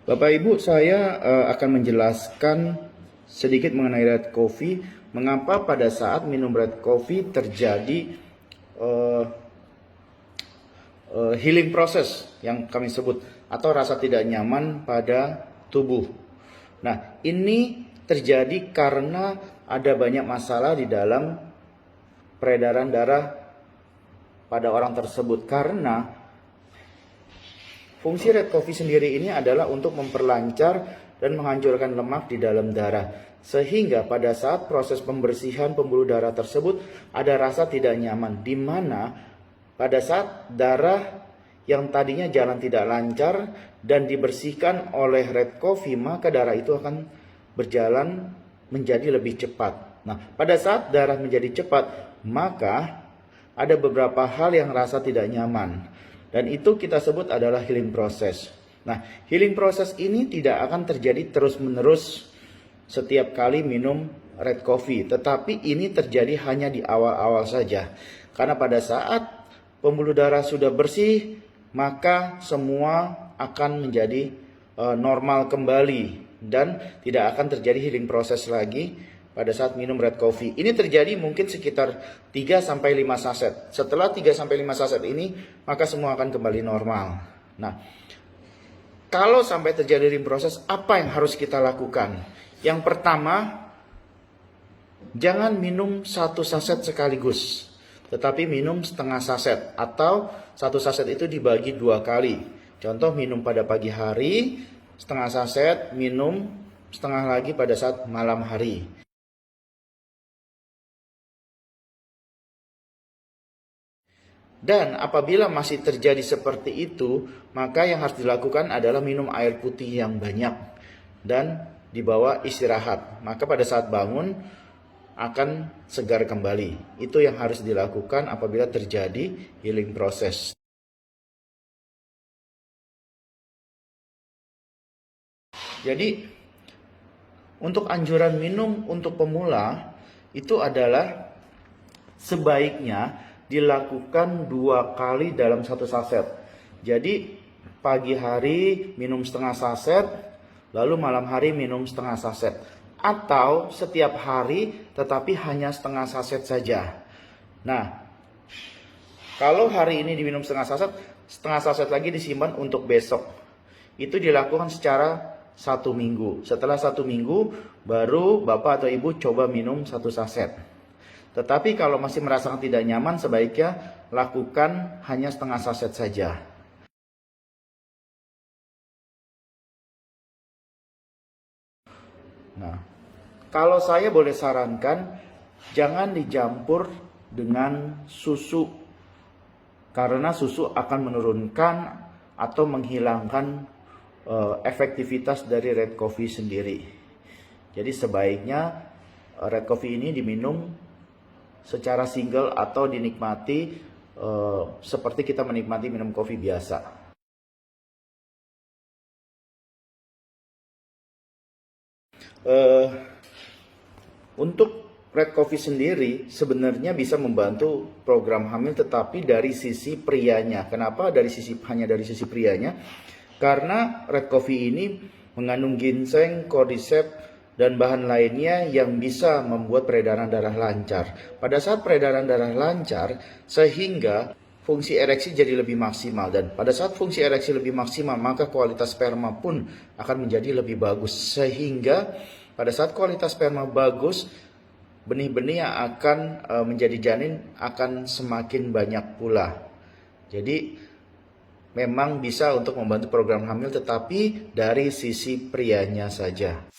Bapak Ibu, saya akan menjelaskan sedikit mengenai red coffee. Mengapa pada saat minum red coffee terjadi healing process yang kami sebut, atau rasa tidak nyaman pada tubuh. Nah, ini terjadi karena ada banyak masalah di dalam peredaran darah pada orang tersebut, karena fungsi red coffee sendiri ini adalah untuk memperlancar dan menghancurkan lemak di dalam darah. Sehingga pada saat proses pembersihan pembuluh darah tersebut ada rasa tidak nyaman, di mana pada saat darah yang tadinya jalan tidak lancar dan dibersihkan oleh red coffee, maka darah itu akan berjalan menjadi lebih cepat. Nah, pada saat darah menjadi cepat, maka ada beberapa hal yang rasa tidak nyaman. Dan itu kita sebut adalah healing process. Nah, healing process ini tidak akan terjadi terus-menerus setiap kali minum red coffee. Tetapi ini terjadi hanya di awal-awal saja. Karena pada saat pembuluh darah sudah bersih, maka semua akan menjadi normal kembali. Dan tidak akan terjadi healing process lagi pada saat minum red coffee. Ini terjadi mungkin sekitar 3-5 saset. Setelah 3-5 saset ini, maka semua akan kembali normal. Nah, kalau sampai terjadi healing process, apa yang harus kita lakukan? Yang pertama, jangan minum 1 saset sekaligus, tetapi minum setengah saset, atau 1 saset itu dibagi 2 kali. Contoh, minum pada pagi hari, setengah saset, minum setengah lagi pada saat malam hari. Dan apabila masih terjadi seperti itu, maka yang harus dilakukan adalah minum air putih yang banyak dan dibawa istirahat. Maka pada saat bangun akan segar kembali. Itu yang harus dilakukan apabila terjadi healing process. Jadi untuk anjuran minum untuk pemula itu adalah sebaiknya dilakukan 2 kali dalam 1 saset. Jadi pagi hari minum setengah saset, lalu malam hari minum setengah saset. Atau setiap hari tetapi hanya setengah saset saja. Nah, kalau hari ini diminum setengah saset lagi disimpan untuk besok. Itu dilakukan secara 1 minggu. Setelah 1 minggu baru Bapak atau Ibu coba minum 1 saset. Tetapi kalau masih merasakan tidak nyaman, sebaiknya lakukan hanya setengah saset saja. Nah, kalau saya boleh sarankan, jangan dicampur dengan susu, karena susu akan menurunkan atau menghilangkan efektivitas dari red coffee sendiri. Jadi sebaiknya red coffee ini diminum secara single atau dinikmati seperti kita menikmati minum kopi biasa. Untuk red coffee sendiri sebenarnya bisa membantu program hamil, tetapi dari sisi prianya. Kenapa hanya dari sisi prianya? Karena red coffee ini mengandung ginseng, cordyceps, dan bahan lainnya yang bisa membuat peredaran darah lancar. Pada saat peredaran darah lancar, sehingga fungsi ereksi jadi lebih maksimal. Dan pada saat fungsi ereksi lebih maksimal, maka kualitas sperma pun akan menjadi lebih bagus. Sehingga pada saat kualitas sperma bagus, benih-benih yang akan menjadi janin akan semakin banyak pula. Jadi memang bisa untuk membantu program hamil, tetapi dari sisi prianya saja.